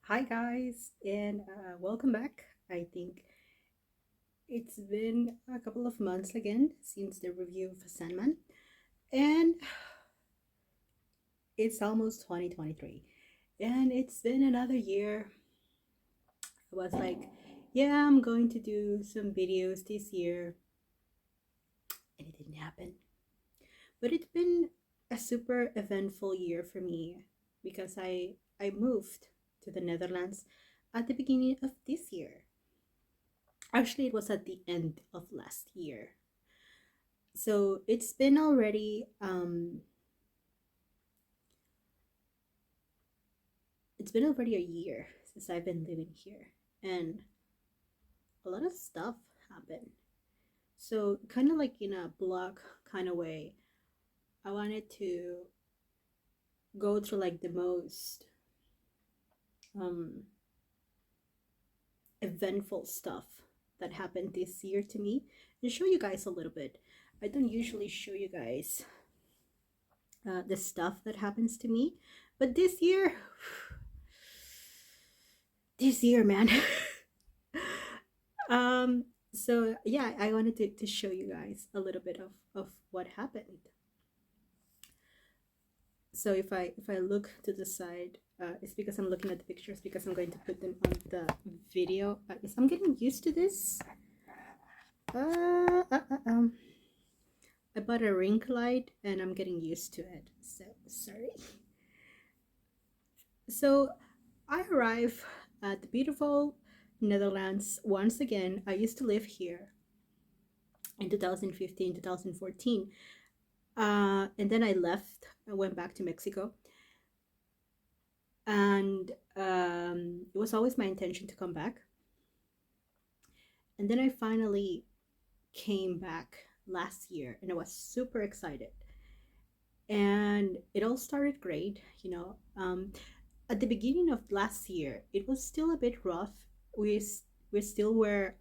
Hi, guys, and welcome back. I think it's been a couple of months again since the review of Sandman, and it's almost 2023, and it's been another year. I was like, yeah, I'm going to do some videos this year, and it didn't happen. But it's been a super eventful year for me because I moved to the Netherlands at the beginning of this year. Actually, it was at the end of last year. So it's been already a year since I've been living here, and a lot of stuff happened. So kind of like in a block kind of way, I wanted to go through like the most um eventful stuff that happened this year to me and show you guys a little bit. I don't usually show you guys the stuff that happens to me, but this year, man. um so yeah, I wanted to show you guys a little bit of what happened. So if I look to the side, it's because I'm looking at the pictures because I'm going to put them on the video. I'm getting used to this. uh, uh, uh, um I bought a ring light and I'm getting used to it, so sorry. So I arrive at the beautiful Netherlands once again. I used to live here in 2015, 2014. And then I left. I went back to Mexico, and it was always my intention to come back. And then I finally came back last year, and I was super excited. And it all started great, you know. At the beginning of last year, it was still a bit rough. We still were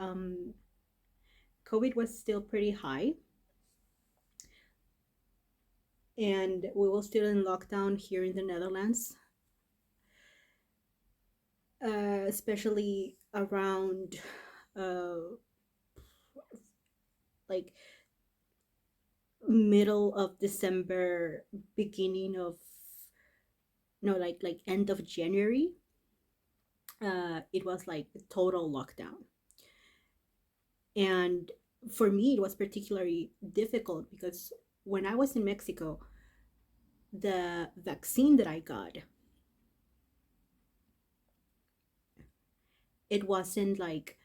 COVID was still pretty high, and we were still in lockdown here in the Netherlands, especially around uh, like middle of December, beginning of no, like end of January. It was like a total lockdown, and for me, it was particularly difficult because when I was in Mexico, the vaccine that I got, it wasn't like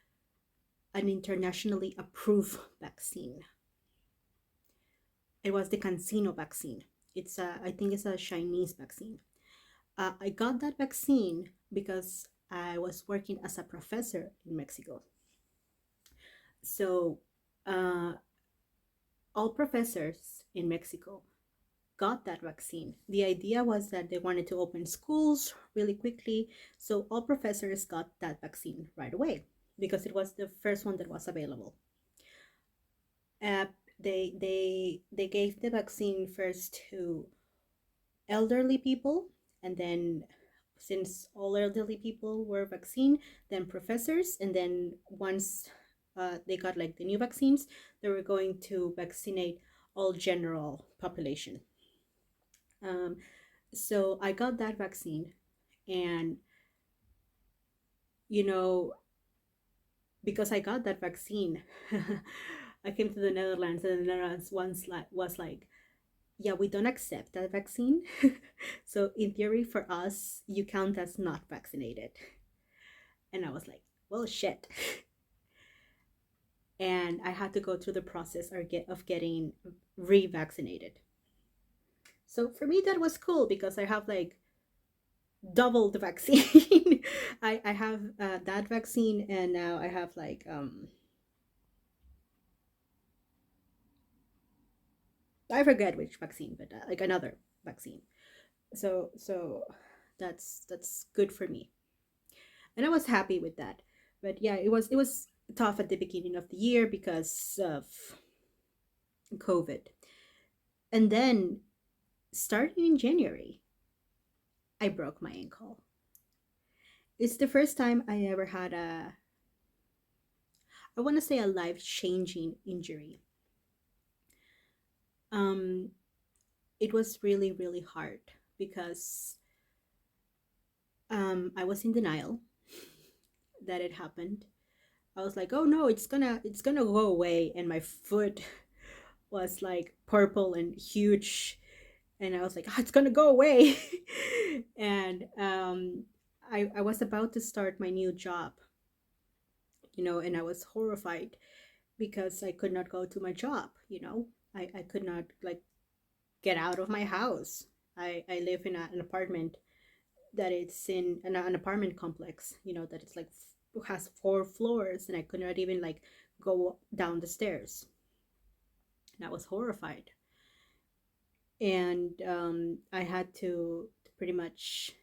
an internationally approved vaccine. It was the CanSino vaccine. I think it's a Chinese vaccine. I got that vaccine because I was working as a professor in Mexico. So uh, all professors in Mexico got that vaccine. The idea was that they wanted to open schools really quickly. So all professors got that vaccine right away because it was the first one that was available. Uh, they gave the vaccine first to elderly people, and then since all elderly people were vaccinated, then professors, and then once they got like the new vaccines, they were going to vaccinate all general population. um, so I got that vaccine, and you know, because I got that vaccine, I came to the Netherlands, and the Netherlands once was like, yeah, we don't accept that vaccine. So in theory, for us, you count as not vaccinated. And I was like, well, shit. And I had to go through the process of getting revaccinated. So for me, that was cool because I have like double the vaccine. I have that vaccine, and now I have like I forget which vaccine, but like another vaccine. So that's good for me, and I was happy with that. But yeah, it was tough at the beginning of the year because of COVID, and then starting in January, I broke my ankle, It's the first time I ever had I want to say a life changing injury. Um, it was really, really hard because I was in denial that it happened. I was like, oh no, it's gonna go away, and my foot was like purple and huge, and I was like, oh, it's gonna go away. And I was about to start my new job, and I was horrified because I could not go to my job. I could not like get out of my house. I live in an apartment that it's in an apartment complex, that it's like has 4 floors, and I could not even like go down the stairs. And I was horrified. And I had to pretty much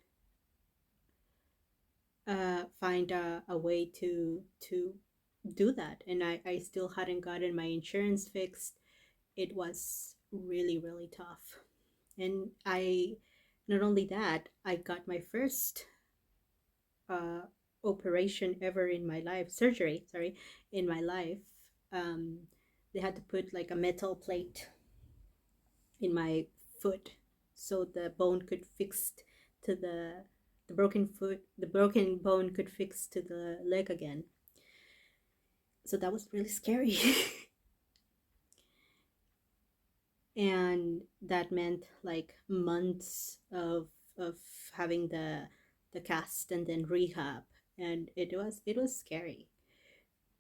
find a way to do that. And I still hadn't gotten my insurance fixed. It was really, really tough. And I not only that, I got my first uh, operation ever in my life, surgery, sorry, in my life. Um, they had to put like a metal plate in my foot so the bone could fix to the broken bone could fix to the leg again. So that was really scary. And that meant like months of having the cast and then rehab, and it was scary.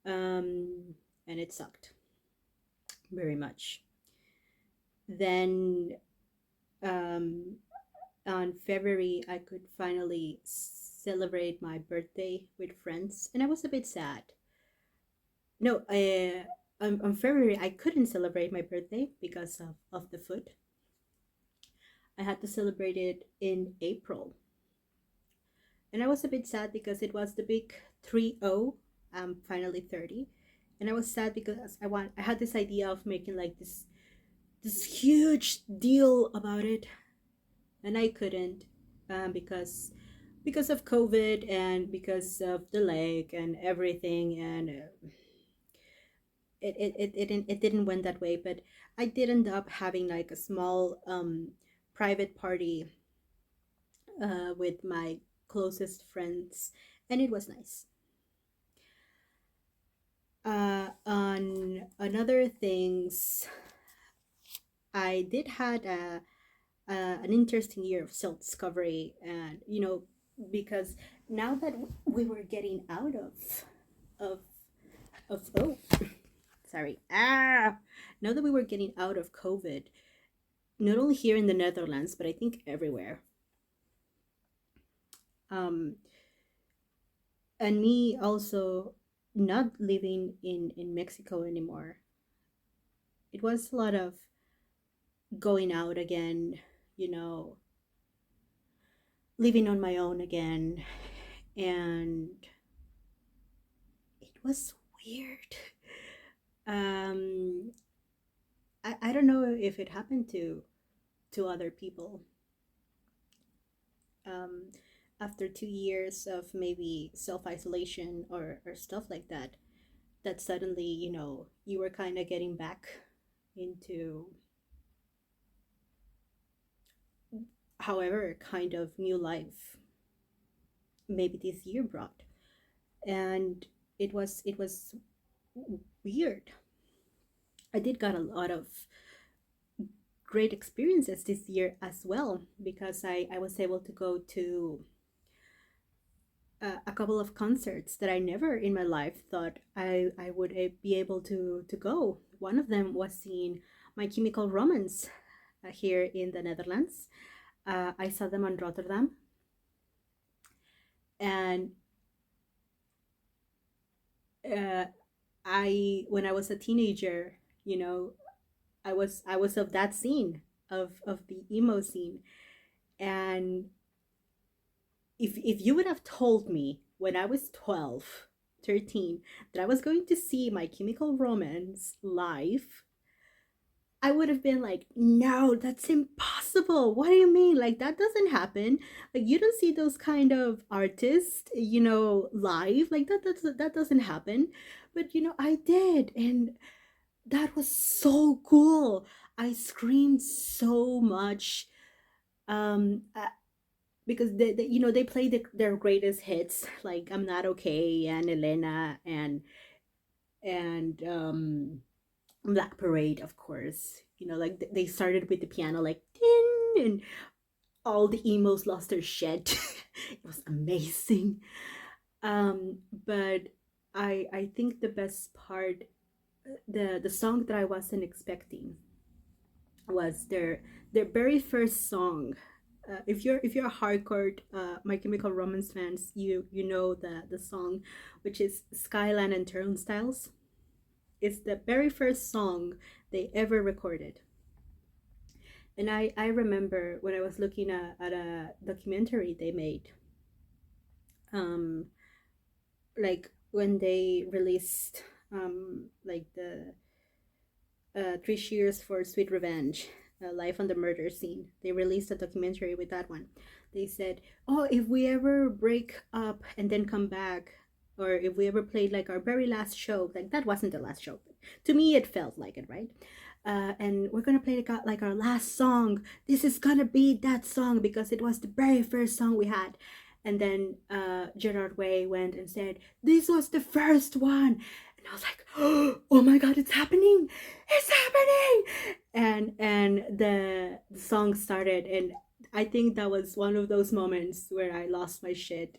um and it sucked very much. Then um on February I could finally celebrate my birthday with friends, and I was a bit sad. No, on February I couldn't celebrate my birthday because of the foot. I had to celebrate it in April. And I was a bit sad because it was the big 3-0. I'm finally 30. And I was sad because I had this idea of making like this huge deal about it, and I couldn't, because of COVID and because of the leg and everything, and it didn't went that way. But I did end up having like a small private party with my closest friends, and it was nice. On another things, I did had an interesting year of self discovery, and because now that we were getting out of oh, sorry, now that we were getting out of COVID, not only here in the Netherlands but I think everywhere, um, and me also not living in Mexico anymore. It was a lot of going out again, you know, living on my own again, and it was weird. Um, I don't know if it happened to other people. Um, After 2 years of maybe self isolation or stuff like that, that suddenly you were kind of getting back into however kind of new life maybe this year brought. And it was weird. I did got a lot of great experiences this year as well, because I was able to go to a couple of concerts that I never in my life thought I would be able to go. One of them was seeing My Chemical Romance here in the Netherlands. I saw them on Rotterdam, and uh, I when I was a teenager, I was of that scene, of the emo scene. And if you would have told me when I was 12, 13, that I was going to see My Chemical Romance live, I would have been like, no, that's impossible. What do you mean? Like, that doesn't happen. Like, you don't see those kind of artists, live. Like, that doesn't happen. But, I did. And that was so cool. I screamed so much. Um, uh, because they play their greatest hits, like I'm Not Okay and Elena and Black Parade, of course. Like they started with the piano, like ding, and all the emos lost their shit. It was amazing. But I think the best part, the song that I wasn't expecting, was their very first song. If you're a hardcore My Chemical Romance fans, you know the song, which is Skyline and Turnstiles. It's the very first song they ever recorded. And I remember when I was looking at a documentary they made, um, like when they released like the 3 Cheers for Sweet Revenge, Life on the Murder Scene. They released a documentary with that one. They said, "Oh, if we ever break up and then come back, or if we ever played like our very last show, like that wasn't the last show. But to me, it felt like it, right? And we're gonna play like our last song. This is gonna be that song because it was the very first song we had." And then Gerard Way went and said, "This was the first one." And I was like, "Oh my god, it's happening! It's happening!" And the song started, and I think that was one of those moments where I lost my shit,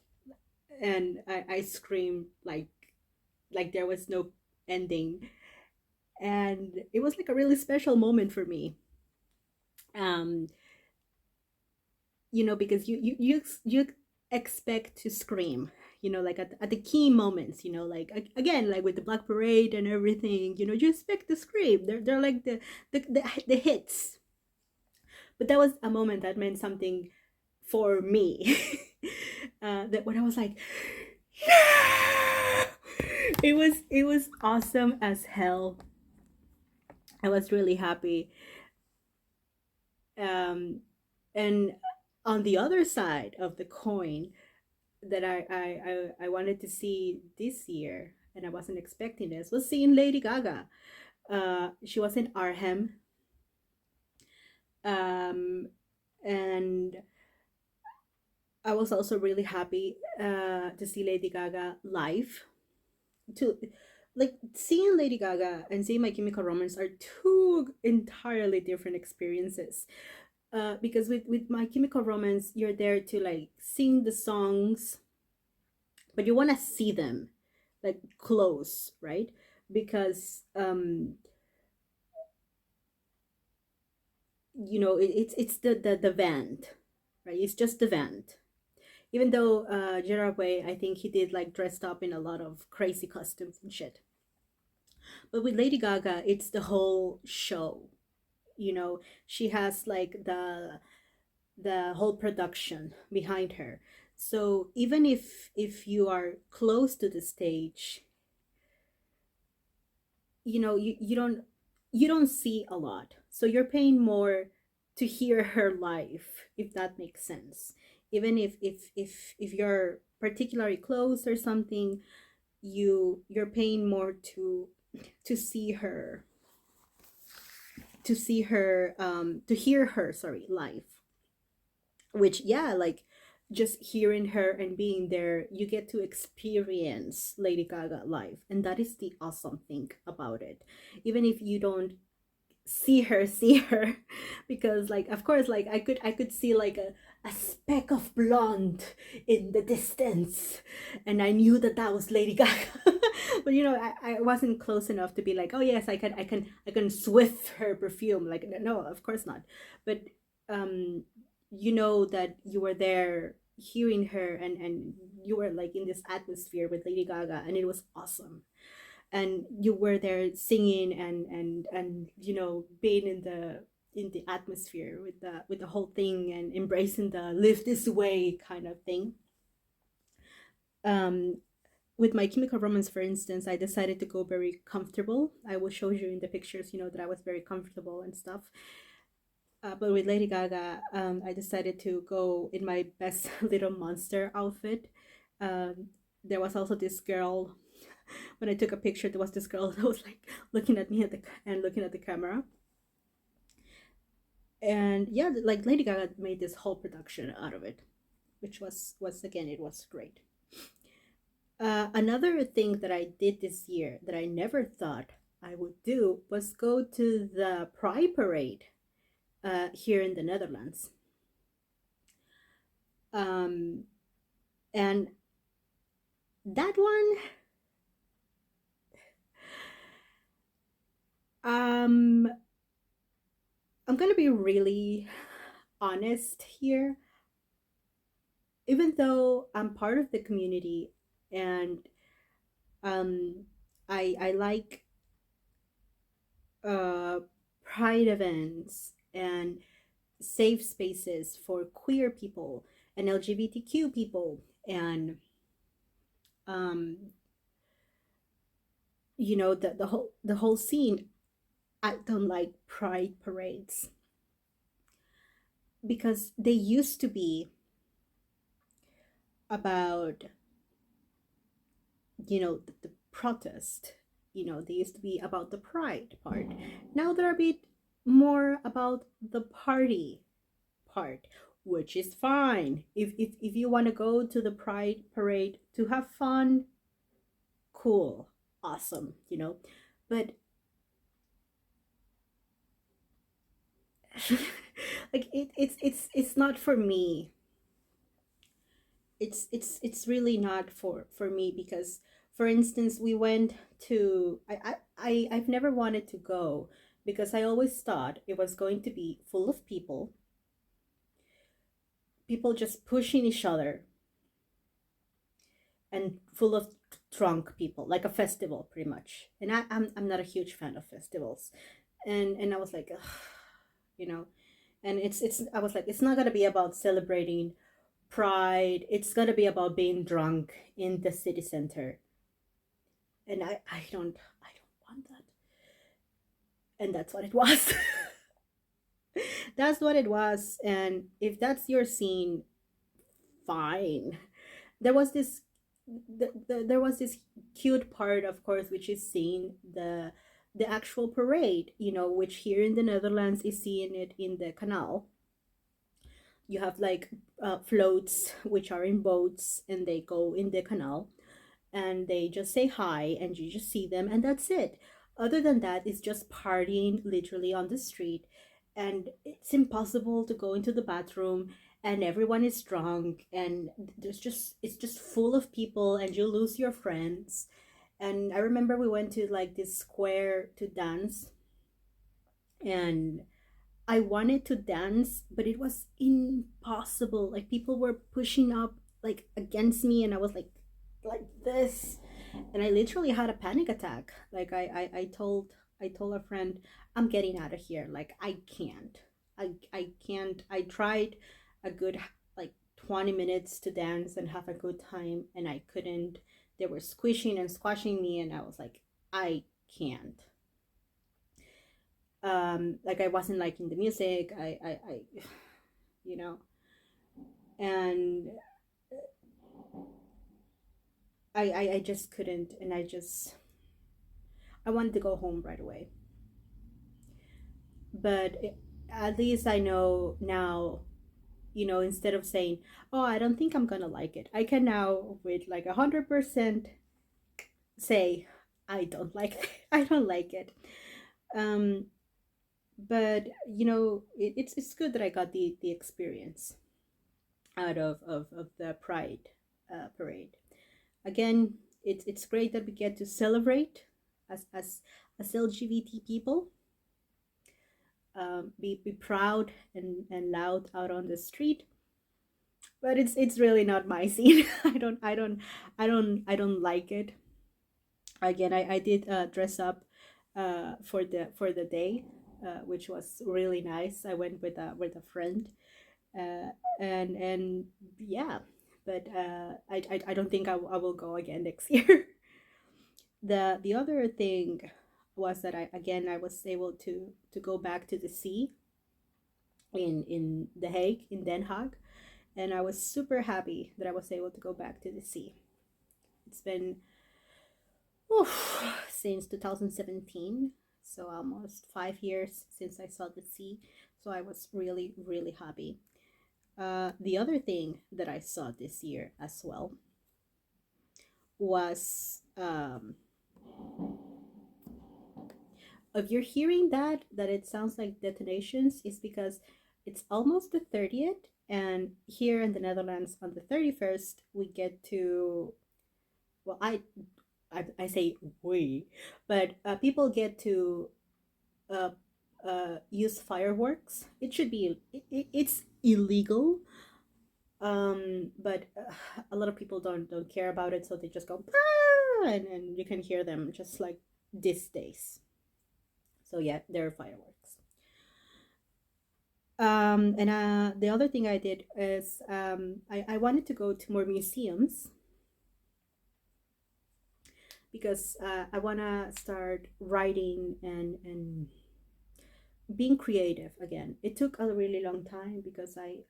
and I screamed like there was no ending, and it was like a really special moment for me. Um, because you expect to scream, like at the key moments, like again, like with the Black Parade and everything, you expect to scream. They're like the hits. But that was a moment that meant something for me. That when I was like, yeah! It was awesome as hell. I was really happy. um and on the other side of the coin, that I wanted to see this year, and I wasn't expecting this, was seeing Lady Gaga. She was in Arnhem, um, and I was also really happy to see Lady Gaga live. To like seeing Lady Gaga and seeing My Chemical Romance are two entirely different experiences. Because with My Chemical Romance, you're there to like sing the songs, but you want to see them like close, right? Because it's the band, right? It's just the band. Even though Gerard Way, I think he did like dressed up in a lot of crazy costumes and shit. But with Lady Gaga, it's the whole show. She has like the whole production behind her. So even if you are close to the stage, you don't see a lot, so you're paying more to hear her live, if that makes sense. Even if you're particularly close or something, you're paying more to see her, to hear her, sorry, live. Which, yeah, like just hearing her and being there, you get to experience Lady Gaga live, and that is the awesome thing about it. Even if you don't see her, because like of course, like I could see like a speck of blonde in the distance, and I knew that was Lady Gaga. But I wasn't close enough to be like, oh yes, I can swift her perfume, like no, of course not. But um that you were there hearing her, and you were like in this atmosphere with Lady Gaga, and it was awesome. And you were there singing and being in the atmosphere with the whole thing, and embracing the live this way kind of thing. um with My Chemical Romance, for instance, I decided to go very comfortable. I will show you in the pictures, that I was very comfortable and stuff. But with Lady Gaga, I decided to go in my best little monster outfit. Um, there was also this girl. When I took a picture, there was this girl that was like looking at me and looking at the camera. And yeah, like Lady Gaga made this whole production out of it, which was again, it was great. Another thing that I did this year that I never thought I would do was go to the Pride Parade here in the Netherlands. Um, and that one, um, I'm gonna be really honest here. Even though I'm part of the community and um, I like uh, pride events and safe spaces for queer people and LGBTQ people and um, the whole scene. I don't like pride parades because they used to be about the protest. They used to be about the pride part. Now they're a bit more about the party part, which is fine. If you want to go to the pride parade to have fun, cool, awesome, but like it's not for me. It's really not for me because, for instance, we went to I've never wanted to go because I always thought it was going to be full of people just pushing each other, and full of drunk people, like a festival pretty much. And I'm not a huge fan of festivals. And I was like, ugh, you know and it's I was like, it's not going to be about celebrating pride. It's going to be about being drunk in the city center. And I don't want that. And that's what it was. That's what it was. And if that's your scene, fine. There was this there was this cute part, of course, which is seeing the actual parade, which here in the Netherlands is seeing it in the canal. You have like floats which are in boats and they go in the canal and they just say hi and you just see them and that's it. Other than that, it's just partying literally on the street, and it's impossible to go into the bathroom, and everyone is drunk, and it's just full of people, and you lose your friends. And I remember we went to like this square to dance, and I wanted to dance, but it was impossible. Like people were pushing up like against me, and I was like this, and I literally had a panic attack. Like I told a friend, I'm getting out of here. Like I can't. I can't. I tried a good like 20 minutes to dance and have a good time, and I couldn't. They were squishing and squashing me, and I was like, I can't. Like I wasn't liking the music. I you know, and I just couldn't, and I wanted to go home right away. But at least I know now, instead of saying, "Oh, I don't think I'm gonna like it," I can now with like 100% say, "I don't like it. I don't like it." Um, but it's good that I got the experience out of the Pride parade. Again, it's great that we get to celebrate as LGBT people, be proud and loud out on the street. But it's really not my scene. I don't like it. Again, I did dress up for the day, which was really nice. I went with a friend, and yeah, but I don't think I will go again next year. The other thing was that I was able to go back to the sea in The Hague, in Den Haag, and I was super happy that I was able to go back to the sea. It's been oof, since 2017, so almost 5 years since I saw the sea. So I was really, really happy. The other thing that I saw this year as well was if you're hearing that it sounds like detonations, is because it's almost the 30th, and here in the Netherlands on the 31st we get to, well, I say we, but people get to uh, use fireworks. It should be it's illegal, but a lot of people don't care about it, so they just go "Ah!" and you can hear them just like these days. So yeah, there are fireworks. And the other thing I did is I wanted to go to more museums because I want to start writing and being creative again. It took a really long time because I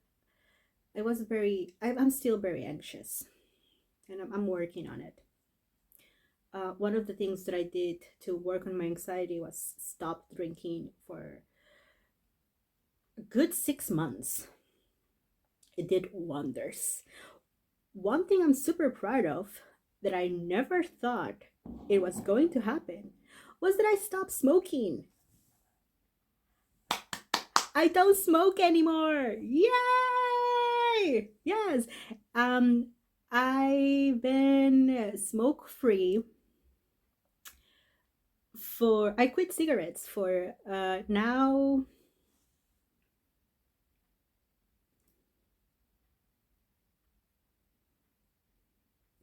was I'm still very anxious, and I'm working on it. One of the things that I did to work on my anxiety was stop drinking for a good 6 months. It did wonders. One thing I'm super proud of that I never thought it was going to happen was that I stopped smoking. I don't smoke anymore. Yay! Yes. Um I've been smoke free for I quit cigarettes for now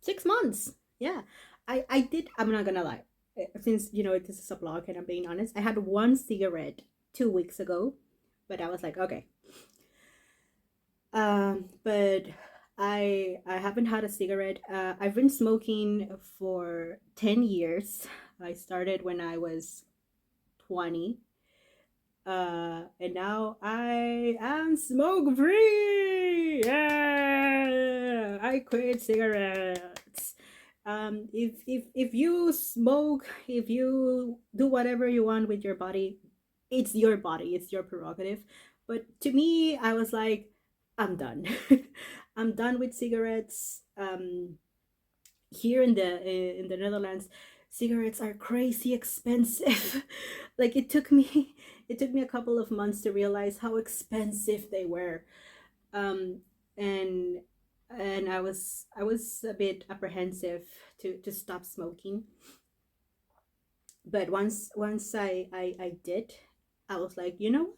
6 months. Yeah. I did, I'm not gonna lie. Since this is a blog and I'm being honest, I had one cigarette 2 weeks ago, but I was like, okay. But I haven't had a cigarette. I've been smoking for 10 years. I started when I was 20. And now I am smoke free. Yeah, I quit cigarettes. If you smoke, if you do whatever you want with your body, it's your body, it's your prerogative. But to me, I was like, I'm done. I'm done with cigarettes. Here in the Netherlands, cigarettes are crazy expensive. Like it took me a couple of months to realize how expensive they were. Um, and I was a bit apprehensive to stop smoking. But once I did, I was like, you know what?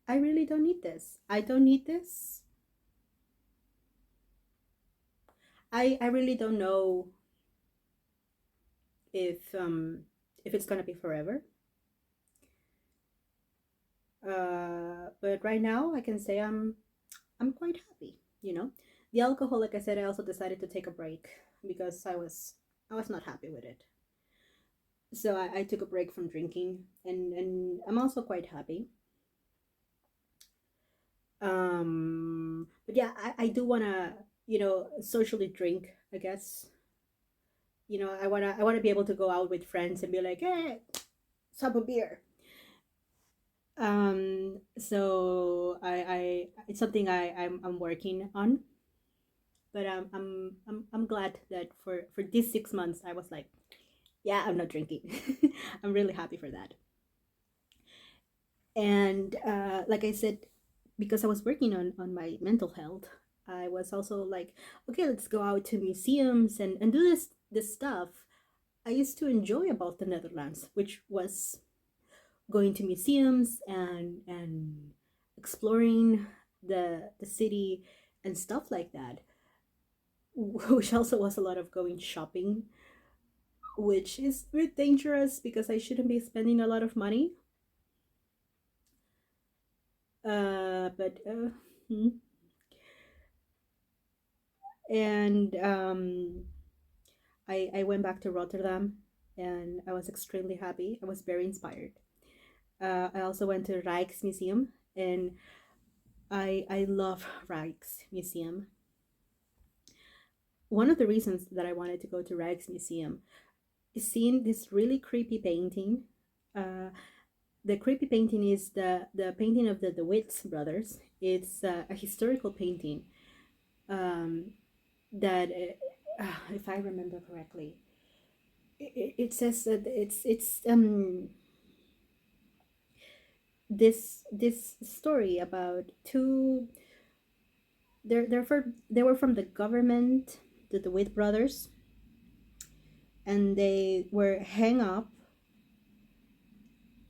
I really don't need this. I don't need this. I really don't know if it's gonna be forever. But right now I can say I'm quite happy. The alcohol, like I said, I also decided to take a break because I was not happy with it. So I took a break from drinking, and I'm also quite happy. But yeah, I do wanna socially drink, I guess. I wanna be able to go out with friends and be like, hey, let's have a beer. So it's something I'm working on, but I'm glad that for these 6 months I was like, yeah, I'm not drinking. I'm really happy for that. And like I said, because I was working on my mental health, I was also like, okay, let's go out to museums and do this stuff I used to enjoy about the Netherlands, which was going to museums and exploring the city and stuff like that. Which also was a lot of going shopping, which is a bit dangerous because I shouldn't be spending a lot of money. But hmm. And I went back to Rotterdam, and I was extremely happy. I was very inspired. I also went to Rijksmuseum, and I love Rijksmuseum. One of the reasons that I wanted to go to Rijksmuseum is seeing this really creepy painting. Uh, the creepy painting is the painting of the Witts brothers. It's a historical painting um, that, if I remember correctly, it says that it's this story about two. They were from the government, the Witt brothers, and they were hang up.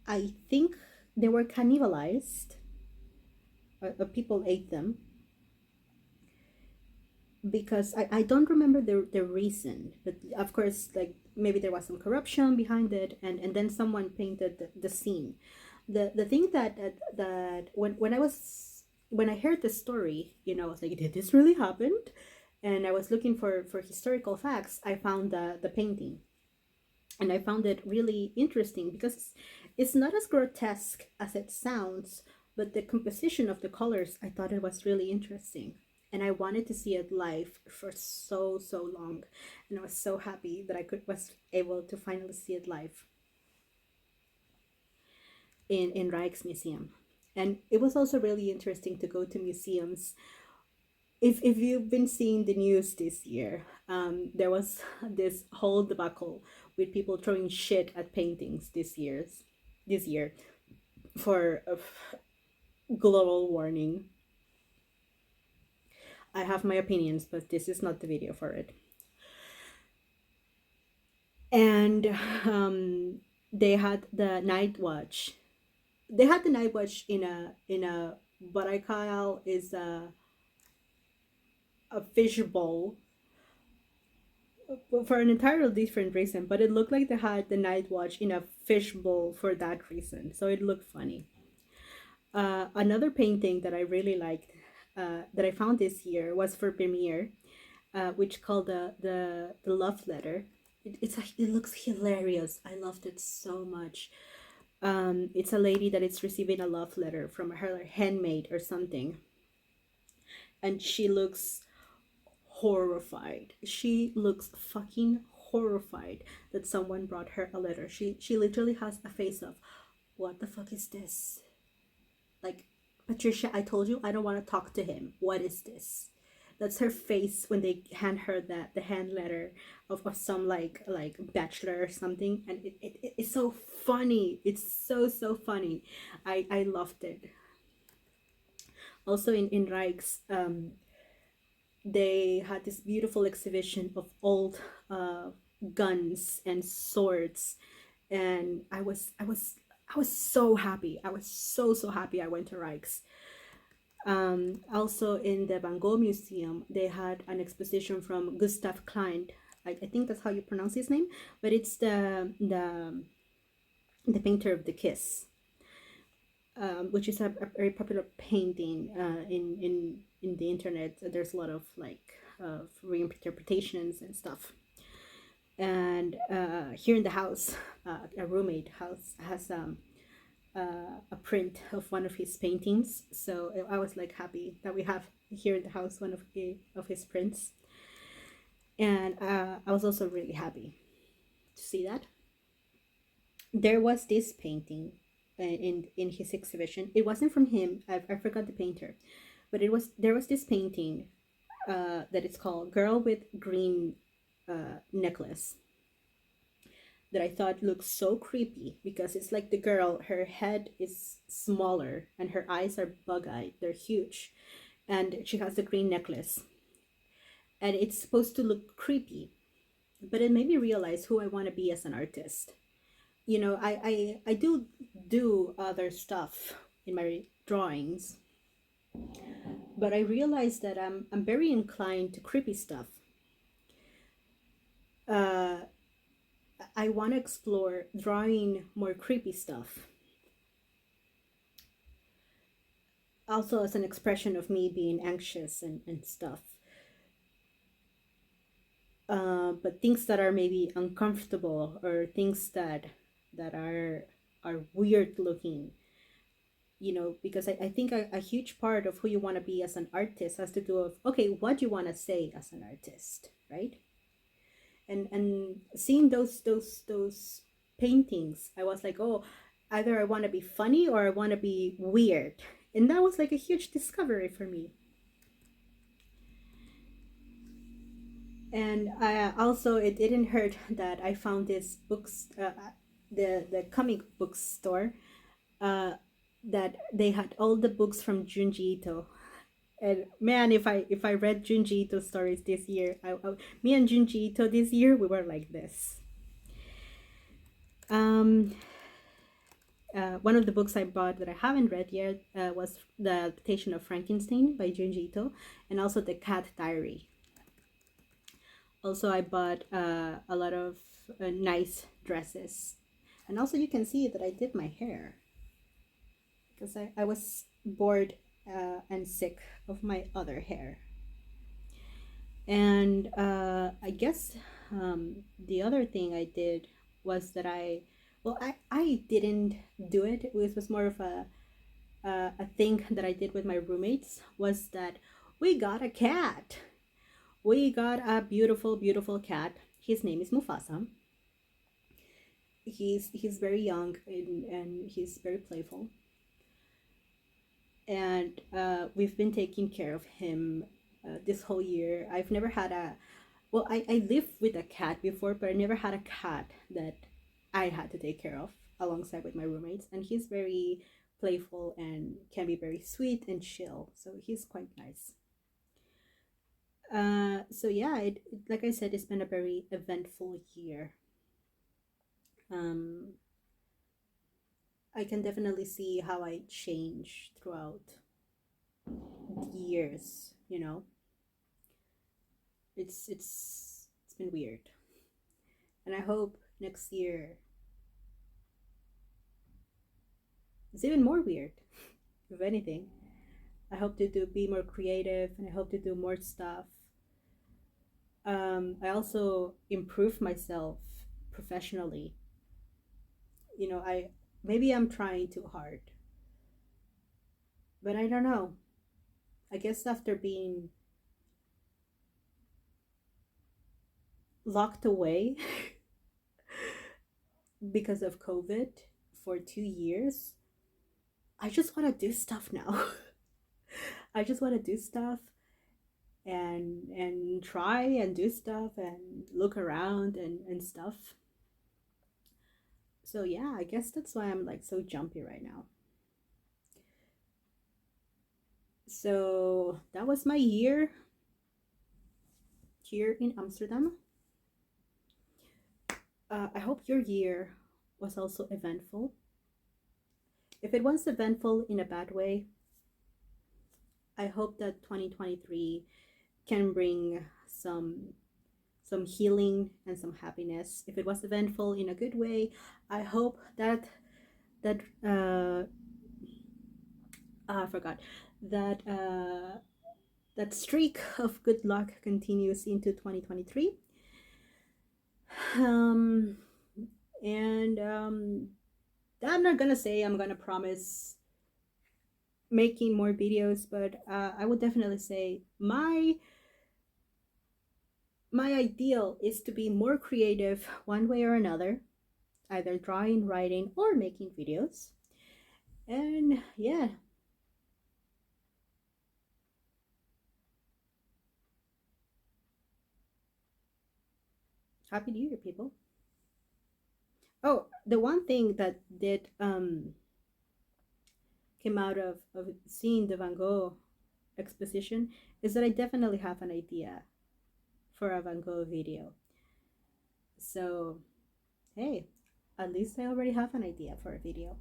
I think they were cannibalized. People ate them because I don't remember the reason, but of course, like maybe there was some corruption behind it, and then someone painted the scene. The thing that when I heard the story, I was like, did this really happen? And I was looking for historical facts. I found the painting, and I found it really interesting because it's not as grotesque as it sounds, but the composition of the colors, I thought it was really interesting. And I wanted to see it live for so long, and I was so happy that I could was able to finally see it live in Rijksmuseum. And it was also really interesting to go to museums. If you've been seeing the news this year, there was this whole debacle with people throwing shit at paintings this year for global warming. I have my opinions, but this is not the video for it. And they had the night watch. They had the night watch in a Barakal is a fish bowl for an entirely different reason, but it looked like they had the night watch in a fish bowl for that reason. So it looked funny. Another painting that I really liked, that I found this year, was for premiere, which called the love letter. It looks hilarious. I loved it so much. It's a lady that is receiving a love letter from her handmaid or something, and she looks horrified. She looks fucking horrified that someone brought her a letter. She literally has a face of, what the fuck is this? Like, Patricia, I told you I don't want to talk to him. What is this? That's her face when they hand her the hand letter of some like bachelor or something, and it's so funny. It's so funny. I loved it. Also in Rijks, they had this beautiful exhibition of old guns and swords, and I was so happy. I was so happy I went to Rijks. Also in the Van Gogh Museum, they had an exposition from Gustav Klimt. I think that's how you pronounce his name, but it's the painter of the Kiss, which is a very popular painting in the internet. There's a lot of reinterpretations and stuff. And here in the house, a roommate house has a print of one of his paintings. So I was like happy that we have here in the house one of his prints. And I was also really happy to see that. There was this painting in his exhibition. It wasn't from him. I forgot the painter, but there was this painting that it's called "Girl with Green Necklace," that I thought looked so creepy because it's like the girl, her head is smaller and her eyes are bug-eyed. They're huge, and she has the green necklace, and it's supposed to look creepy, but it made me realize who I want to be as an artist. I do other stuff in my drawings, but I realized that I'm very inclined to creepy stuff. uh I want to explore drawing more creepy stuff, also as an expression of me being anxious and stuff. but things that are maybe uncomfortable, or things that are weird looking, because I think a huge part of who you want to be as an artist has to do with, okay, what do you want to say as an artist, right? And seeing those paintings, I was like, oh, either I want to be funny or I want to be weird. And that was like a huge discovery for me. And I also, it didn't hurt that I found this books, the comic book store, uh, that they had all the books from Junji Ito. And man, if I read Junji Ito stories this year, me and Junji Ito this year, we were like this. Um, one of the books I bought that I haven't read yet was The Adaptation of Frankenstein by Junji Ito, and also The Cat Diary. Also, I bought a lot of nice dresses. And also, you can see that I did my hair because I was bored and sick of my other hair. And I guess the other thing I did was that I didn't do it. It was more of a thing that I did with my roommates, was that we got a cat. We got a beautiful, beautiful cat. His name is Mufasa. He's very young, and he's very playful. And we've been taking care of him this whole year. I've never had a well, I lived with a cat before, but I never had a cat that I had to take care of alongside with my roommates. And he's very playful and can be very sweet and chill. So he's quite nice. So yeah, like I said, it's been a very eventful year. Um, I can definitely see how I changed throughout the years. It's been weird, and I hope next year it's even more weird. If anything, I hope to be more creative, and I hope to do more stuff. I also improve myself professionally. I maybe I'm trying too hard, but I don't know. I guess after being locked away because of COVID for 2 years, I just want to do stuff now. I just want to do stuff and try and do stuff and look around and stuff. So yeah, I guess that's why I'm like so jumpy right now. So that was my year here in Amsterdam. I hope your year was also eventful. If it was eventful in a bad way, I hope that 2023 can bring some healing and some happiness. If it was eventful in a good way, I hope that I forgot that that streak of good luck continues into 2023. Um, and I'm not gonna say I'm gonna promise making more videos, but I would definitely say my ideal is to be more creative one way or another, either drawing, writing, or making videos. And yeah, happy New Year, people. Oh, the one thing that did came out of seeing the Van Gogh exposition is that I definitely have an idea for a Van Gogh video. So, hey, at least I already have an idea for a video.